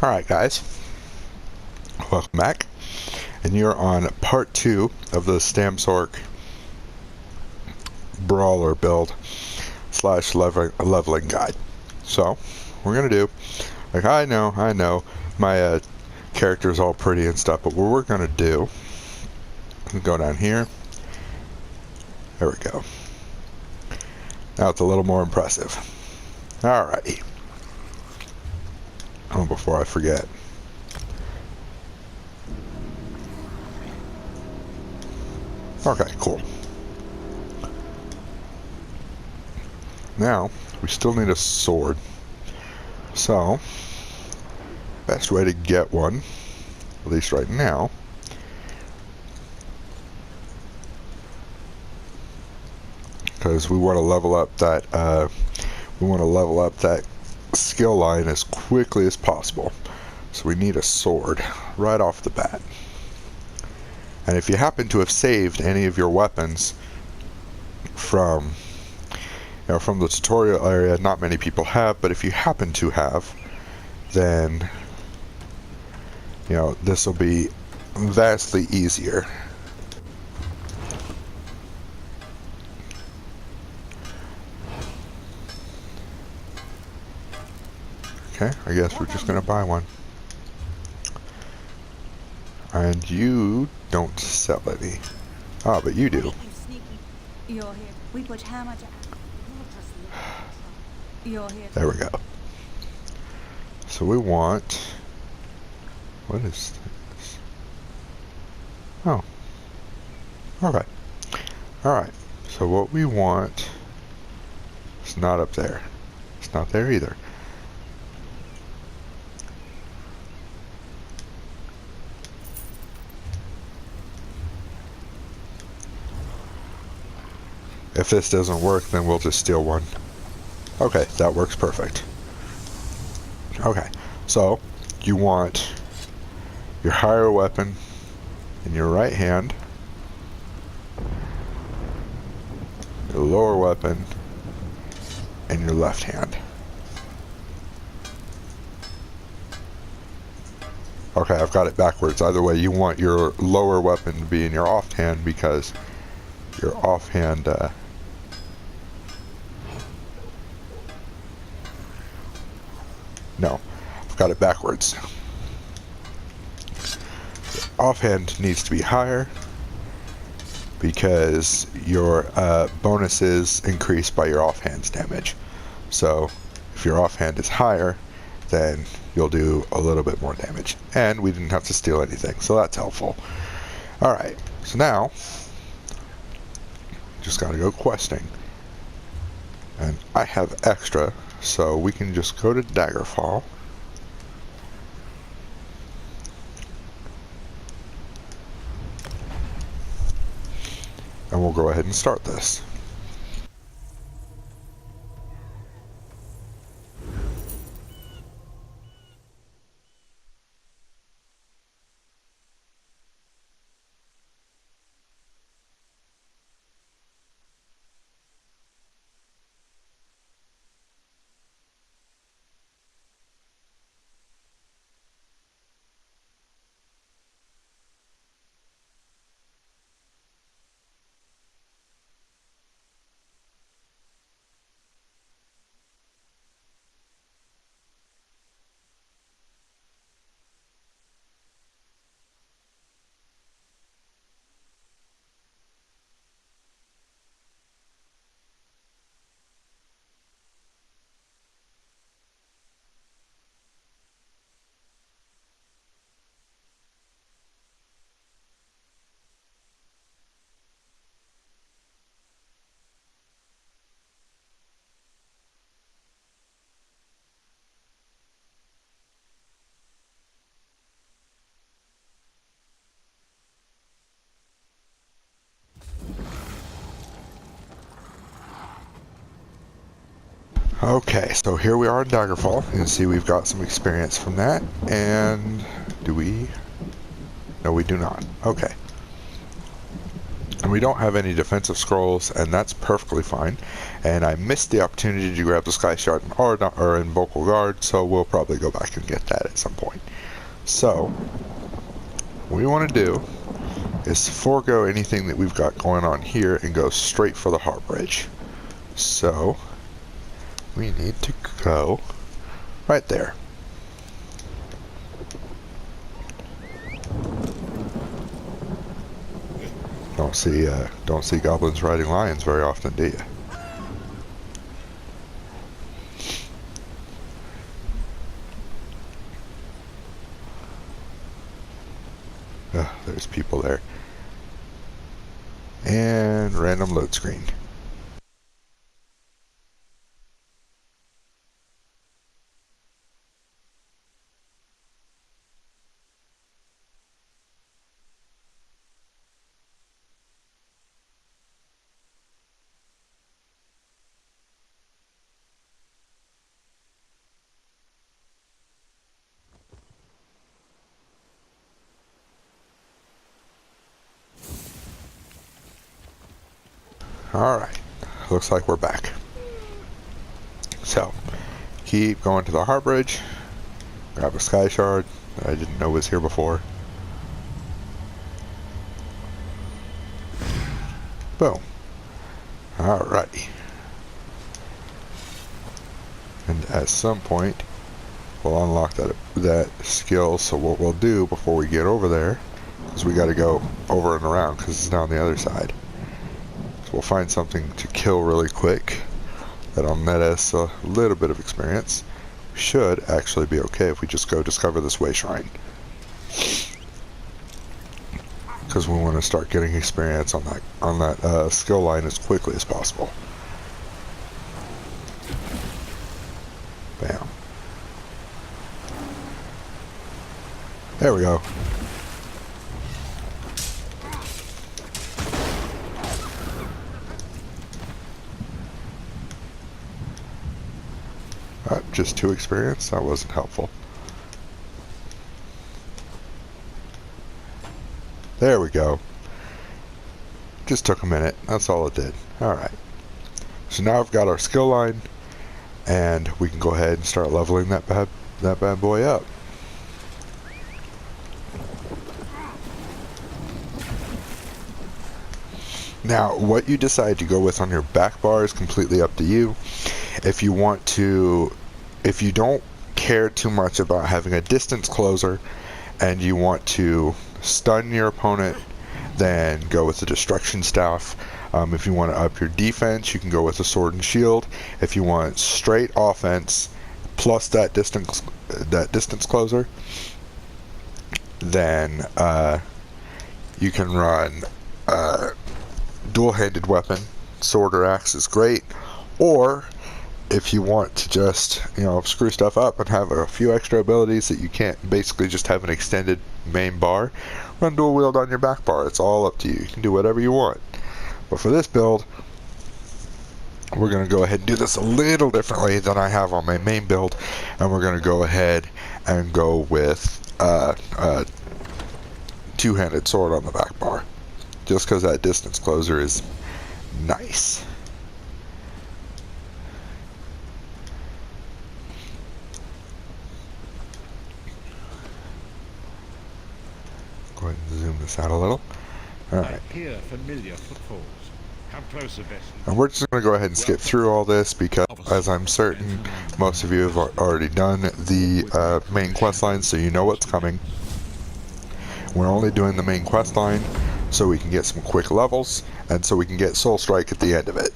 Alright guys, welcome back, and you're on part 2 of the Stamsorc Brawler build slash leveling guide. So, we're gonna do, like I know, my character's all pretty and stuff, but what we're gonna do, go down here, there we go. Now it's a little more impressive. Alrighty. Oh, before I forget. Okay, cool. Now, we still need a sword. So, best way to get one, at least right now, because we want to level up that, skill line as quickly as possible. So we need a sword right off the bat. And if you happen to have saved any of your weapons from the tutorial area, not many people have, but if you happen to have, then this will be vastly easier. Okay, I guess we're just gonna buy one. And you don't sell any. Ah, but you do. There we go. So we want... What is this? Oh. Okay. Alright. So what we want is not up there. It's not there either. If this doesn't work, then we'll just steal one. Okay, that works perfect. Okay, so you want your higher weapon in your right hand, your lower weapon in your left hand. Okay, I've got it backwards. Either way, you want your lower weapon to be in your offhand because your offhand no, I've got it backwards. Offhand needs to be higher because your bonuses increase by your offhand's damage. So if your offhand is higher, then you'll do a little bit more damage. And we didn't have to steal anything, so that's helpful. Alright, so now, just gotta go questing. And I have extra, so we can just go to Daggerfall. And we'll go ahead and start this. Okay, so here we are in Daggerfall. You can see we've got some experience from that. And do we? No, we do not. Okay. we don't have any defensive scrolls, and that's perfectly fine. And I missed the opportunity to grab the Sky Shard or in Vocal Guard, so we'll probably go back and get that at some point. So, what we want to do is forego anything that we've got going on here and go straight for the Heartbridge. So, we need to go right there. Don't see goblins riding lions very often, do you? There's people there. And random load screen. Alright, looks like we're back. So, keep going to the Heartbridge, grab a Sky Shard that I didn't know was here before. Boom. Alrighty. And at some point, we'll unlock that skill, so what we'll do before we get over there is we gotta go over and around because it's down the other side. We'll find something to kill really quick that'll net us a little bit of experience. We should actually be okay if we just go discover this way shrine, because we want to start getting experience on that skill line as quickly as possible. Bam. There we go. Just 2 experience? That wasn't helpful. There we go. Just took a minute. That's all it did. Alright. So now I've got our skill line, and we can go ahead and start leveling that bad boy up. Now, what you decide to go with on your back bar is completely up to you. If you don't care too much about having a distance closer and you want to stun your opponent, then go with the destruction staff. If you want to up your defense, you can go with the sword and shield. If you want straight offense plus that distance closer, then you can run dual-handed weapon. Sword or axe is great. Or if you want to just, screw stuff up and have a few extra abilities that you can't basically just have an extended main bar, run dual wield on your back bar. It's all up to you. You can do whatever you want. But for this build, we're going to go ahead and do this a little differently than I have on my main build, and we're going to go ahead and go with a two-handed sword on the back bar, just because that distance closer is nice. Go ahead and zoom this out a little. Alright. I hear familiar footfalls. Come closer, Bessie. And we're just going to go ahead and skip through all this because, as I'm certain most of you have already done the main quest line, so you know what's coming. We're only doing the main quest line so we can get some quick levels and so we can get Soul Strike at the end of it.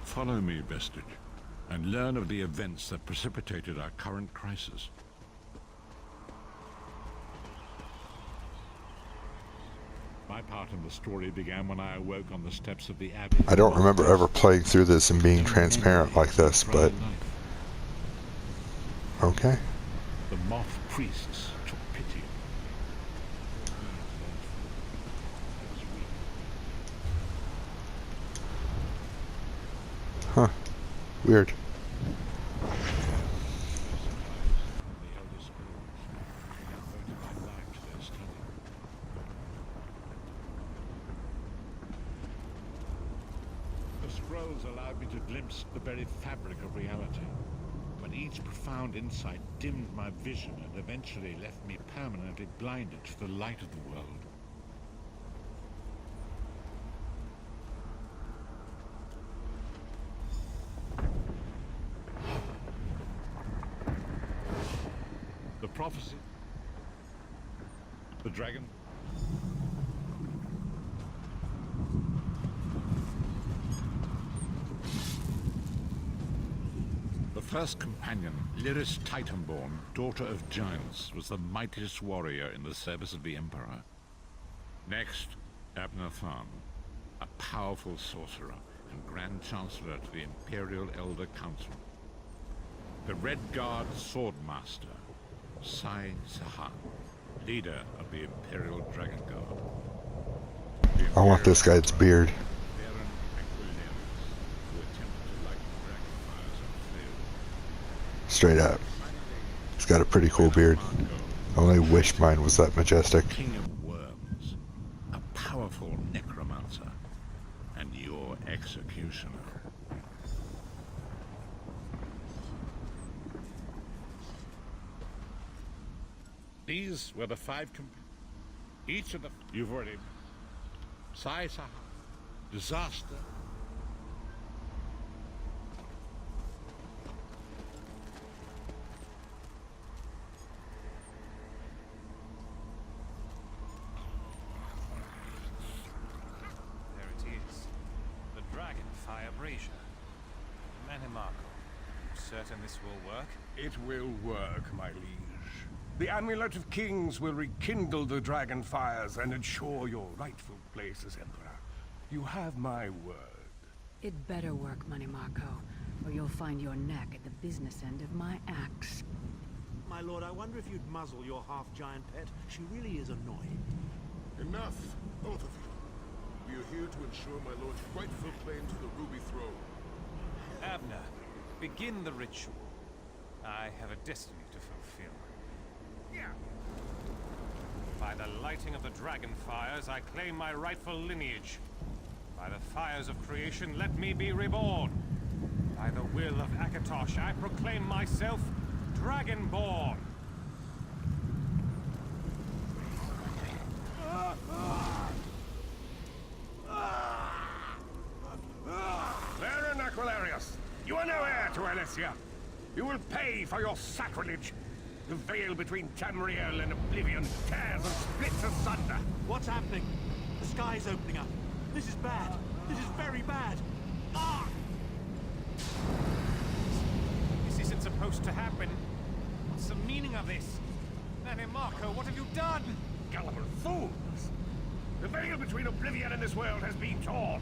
Follow me, Vestige, and learn of the events that precipitated our current crisis. My part in the story began when I awoke on the steps of the Abbey. I don't remember ever playing through this and being transparent like this, but okay. The moth priests took pity. Huh. Weird. The elder scrolls and devoted my life to their study. The scrolls allowed me to glimpse the very fabric of reality, but each profound insight dimmed my vision and eventually left me permanently blinded to the light of the world. The prophecy, the dragon, the first companion, Lyris Titanborn, daughter of giants, was the mightiest warrior in the service of the Emperor. Next, Abnathan, a powerful sorcerer and Grand Chancellor to the Imperial Elder Council. The Red Guard Swordmaster, Sai Sahan, leader of the Imperial Dragon Guard. I want this guy's beard. Baron Aquilarius, who attempted to light the dragon fires and failed. Straight up. He's got a pretty cool beard. I only wish mine was that majestic. King of Worms, a powerful necromancer, and your executioner. These were the five each of the... You've already... Sai Saha. Disaster. There it is. The dragon fire brazier. Manimarco, you certain this will work? It will work, my liege. The Amulet of Kings will rekindle the dragon fires and ensure your rightful place as Emperor. You have my word. It better work, Manimarco, or you'll find your neck at the business end of my axe. My lord, I wonder if you'd muzzle your half-giant pet. She really is annoying. Enough, both of you. We are here to ensure my lord's rightful claim to the Ruby Throne. Abner, begin the ritual. I have a destiny to fulfill. By the lighting of the dragon fires, I claim my rightful lineage. By the fires of creation, let me be reborn. By the will of Akatosh, I proclaim myself Dragonborn. Baron Aquilarius, you are no heir to Elysia. You will pay for your sacrilege. The veil between Tamriel and Oblivion tears and splits asunder. What's happening? The sky's opening up. This is bad. This is very bad. Ah! This isn't supposed to happen. What's the meaning of this? Manimarco, what have you done? Gullible fools! The veil between Oblivion and this world has been torn.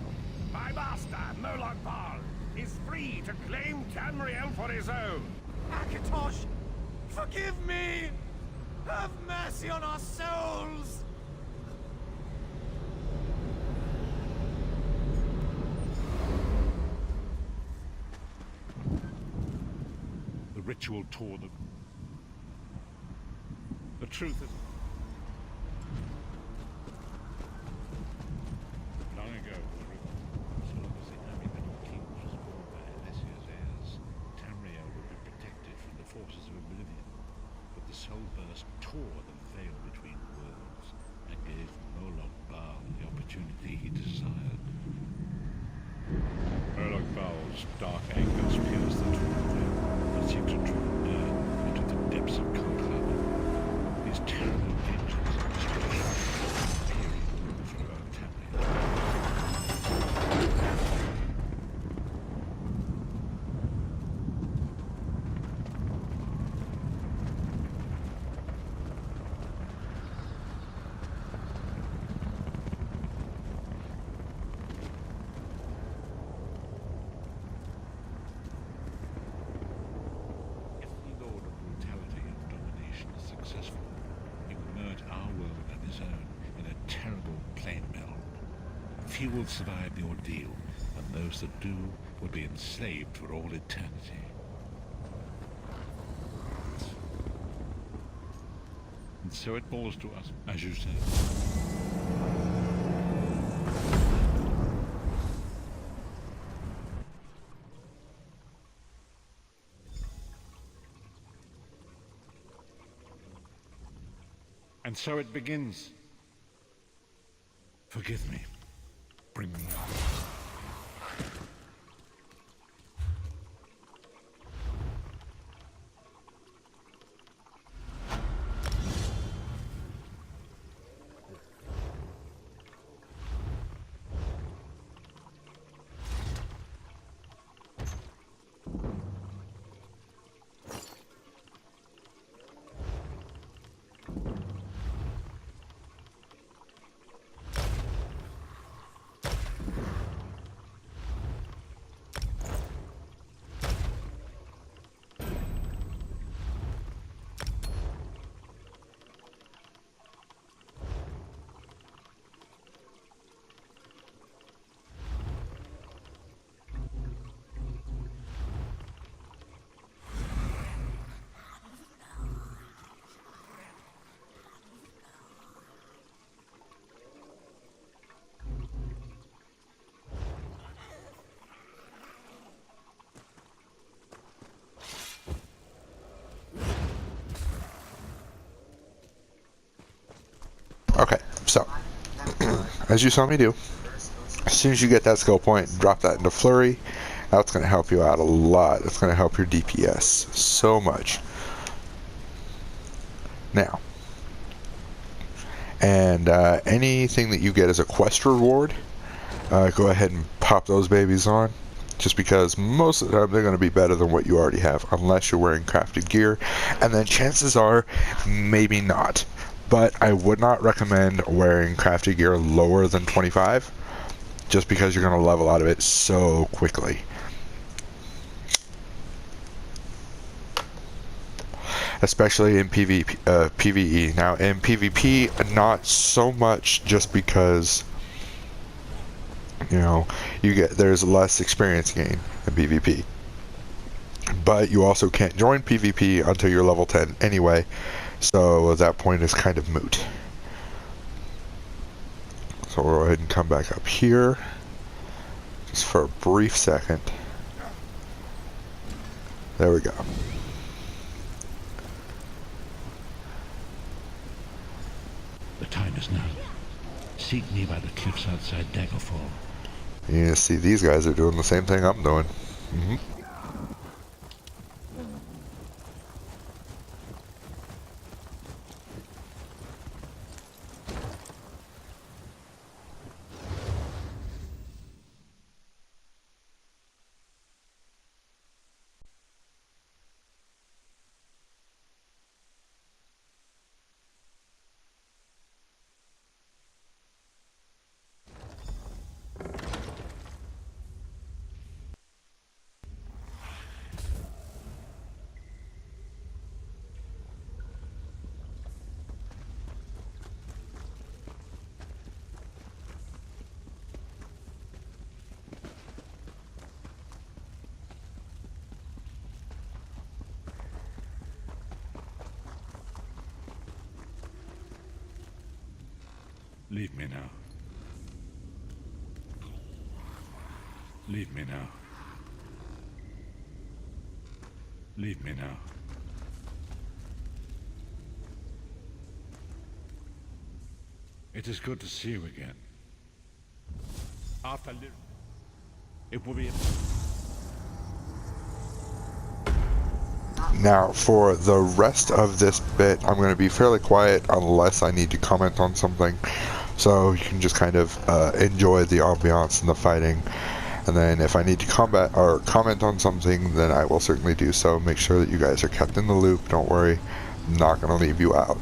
My master, Moloch Baal, is free to claim Tamriel for his own. Akatosh, forgive me! Have mercy on our souls! The ritual tore them. The truth is... Long ago, so long as the Amulet of Kings was borne by Alessia's heirs, Tamriel would be protected from the forces of Oblivion. But the soul burst tore the veil between worlds and gave Moloch Baal the opportunity he desired. Moloch Baal's dark angers pierced the torn veil and seemed to draw near into the depths of Conclave. His terrible vengeance stretched for a period throughout Tamriel. If the Lord of Brutality and Domination is successful, he will merge our world and his own in a terrible plain meld. Few will survive the ordeal, and those that do would be enslaved for all eternity. And so it falls to us, as you said. And so it begins. Forgive me. Bring me on. Okay, so, as you saw me do, as soon as you get that skill point, drop that into Flurry. That's going to help you out a lot. It's going to help your DPS so much. Now, and anything that you get as a quest reward, go ahead and pop those babies on. Just because most of the time they're going to be better than what you already have, unless you're wearing crafted gear. And then chances are, maybe not. But I would not recommend wearing crafted gear lower than 25, just because you're going to level out of it so quickly. Especially in PvE. Now in PvP, not so much, just because there's less experience gain in PvP. But you also can't join PvP until you're level 10 anyway, so that point is kind of moot. So we'll go ahead and come back up here, just for a brief second. There we go. The time is now. Seek me by the cliffs outside Daggerfall. Yeah, see, these guys are doing the same thing I'm doing. Leave me now. Leave me now. Leave me now. It is good to see you again. After it will be. Now, for the rest of this bit, I'm going to be fairly quiet unless I need to comment on something. So you can just kind of enjoy the ambiance and the fighting. And then if I need to combat or comment on something, then I will certainly do so. Make sure that you guys are kept in the loop. Don't worry, I'm not going to leave you out.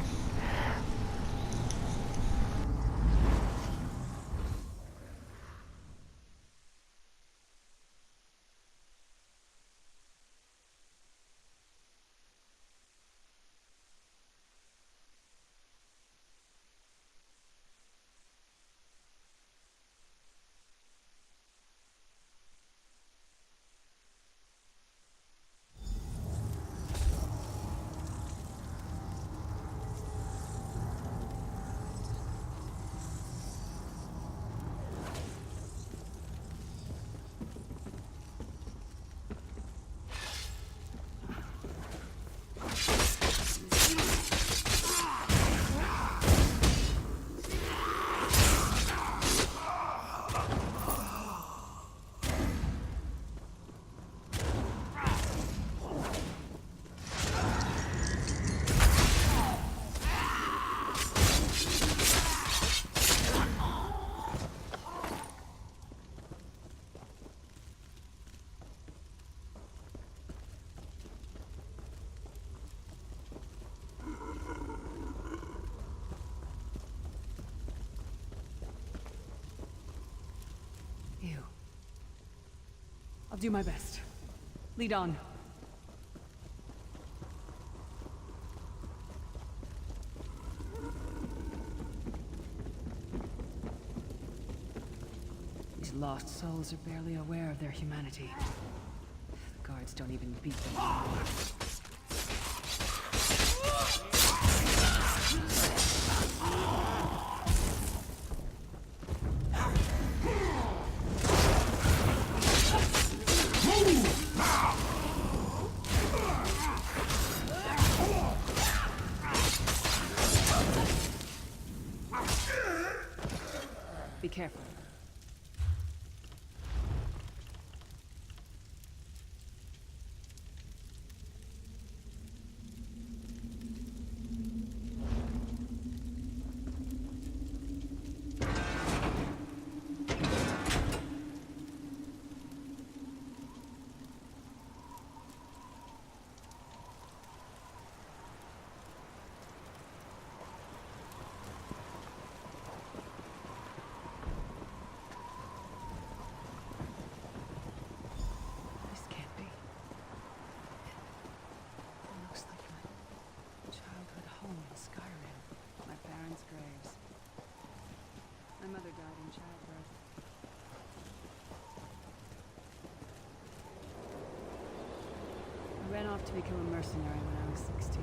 do my best. Lead on. These lost souls are barely aware of their humanity. The guards don't even beat them. Be careful. This can't be. It looks like my childhood home in Skyrim. My parents' graves. My mother died in childbirth. I ran off to become a mercenary when I was 16.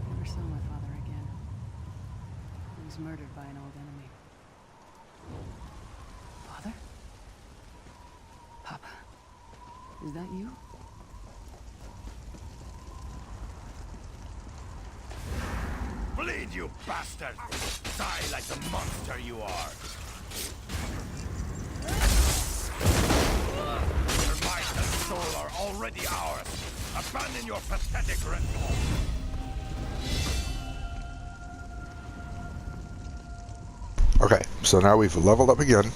Never saw my father again. He was murdered by an old enemy. Father? Papa? Is that you? Bleed, you bastard! Die like the monster you are! Your mind and soul are already ours! Abandon your pathetic ritual! Okay, so now we've leveled up again.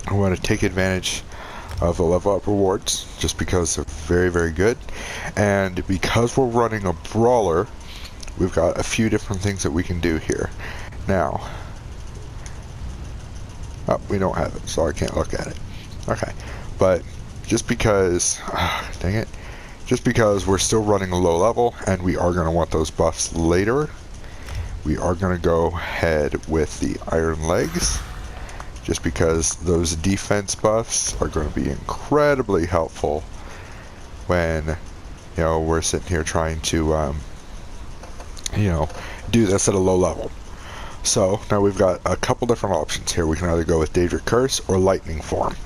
I want to take advantage of the level up rewards, just because they're very, very good. And because we're running a brawler, we've got a few different things that we can do here. Now, oh, we don't have it, so I can't look at it. Okay, but just because, dang it, just because we're still running a low level, and we are going to want those buffs later, we are going to go ahead with the Iron Legs, just because those defense buffs are going to be incredibly helpful when, you know, we're sitting here trying to, you know, do this at a low level. So now we've got a couple different options here. We can either go with Daedric Curse or Lightning Form.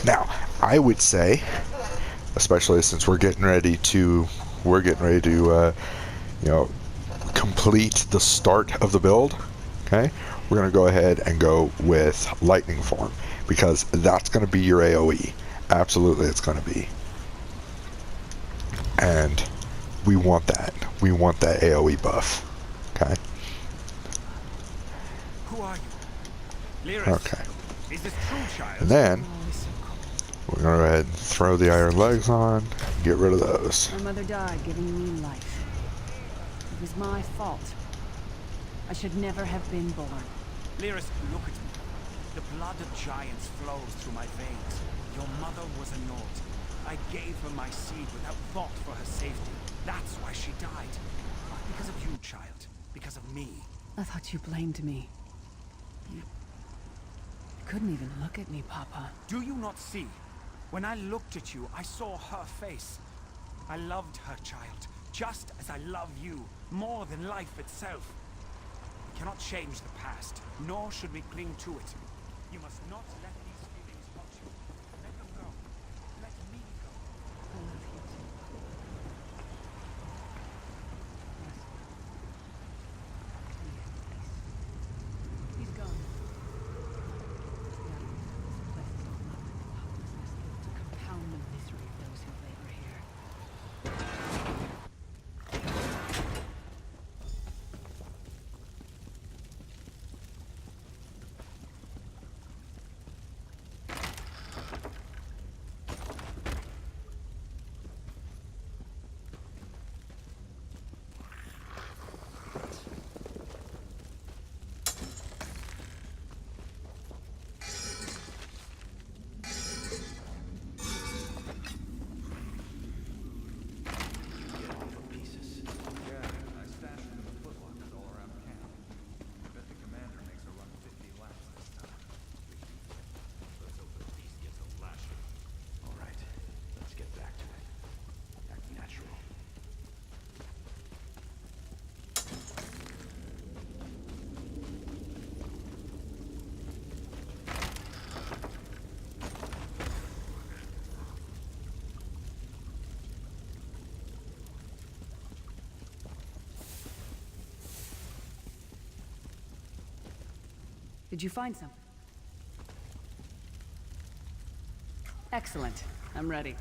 Now, I would say, especially since we're getting ready to, you know, complete the start of the build, okay, we're going to go ahead and go with Lightning Form, because that's going to be your AoE. Absolutely, it's going to be. And we want that. We want that AoE buff. Okay? Who are you? Lyris. Okay. Is this true, child? And then, we're going to go ahead and throw the Iron Legs on, get rid of those. My mother died giving me life. It was my fault. I should never have been born. Lyris, look at me. The blood of giants flows through my veins. Your mother was a Nord. I gave her my seed without thought for her safety. That's why she died. Not because of you, child. Because of me. I thought you blamed me. You couldn't even look at me, Papa. Do you not see? When I looked at you, I saw her face. I loved her, child. Just as I love you. More than life itself. We cannot change the past, nor should we cling to it. You must not let these feelings haunt you. Let them go. Let me go. I love you too. He's gone. To compound the misery of those who labor here. Did you find something? Excellent. I'm ready.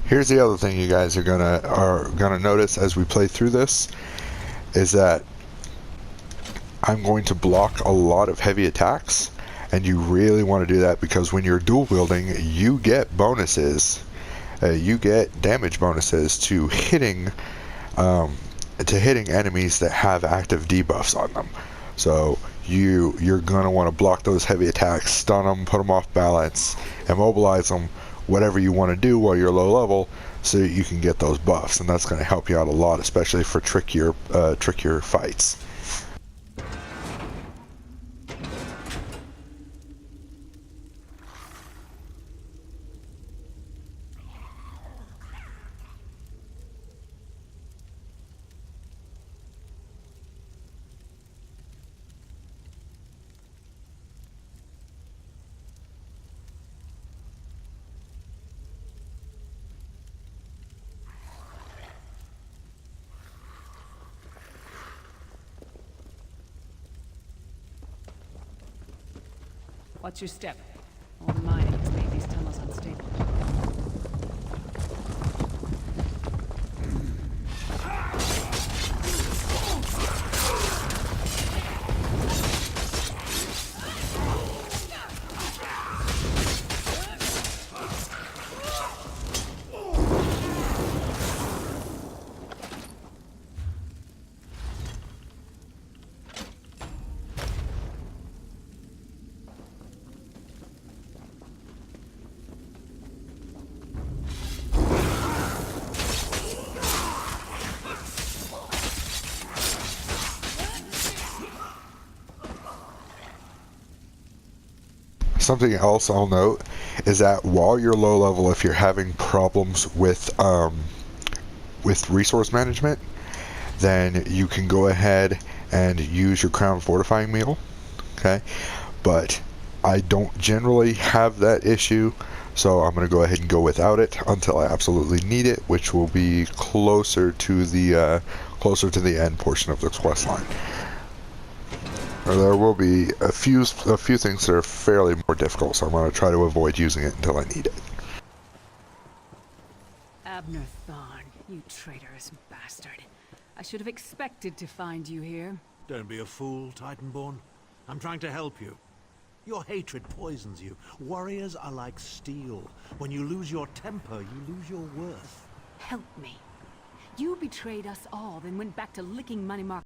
Here's the other thing you guys are gonna notice as we play through this is that I'm going to block a lot of heavy attacks, and you really want to do that because when you're dual wielding, you get bonuses. You get damage bonuses to hitting enemies that have active debuffs on them. So you're gonna want to block those heavy attacks, stun them, put them off balance, immobilize them, whatever you want to do while you're low level, so that you can get those buffs, and that's going to help you out a lot, especially for trickier fights. What's your step? All the mining has made these tunnels unstable. Something else I'll note is that while you're low level, if you're having problems with resource management, then you can go ahead and use your crown fortifying meal. Okay, but I don't generally have that issue, so I'm going to go ahead and go without it until I absolutely need it, which will be closer to the end portion of the quest line. There will be a few things that are fairly more difficult, so I'm going to try to avoid using it until I need it. Abner Thorn, you traitorous bastard. I should have expected to find you here. Don't be a fool, Titanborn. I'm trying to help you. Your hatred poisons you. Warriors are like steel. When you lose your temper, you lose your worth. Help me. You betrayed us all, then went back to licking money mark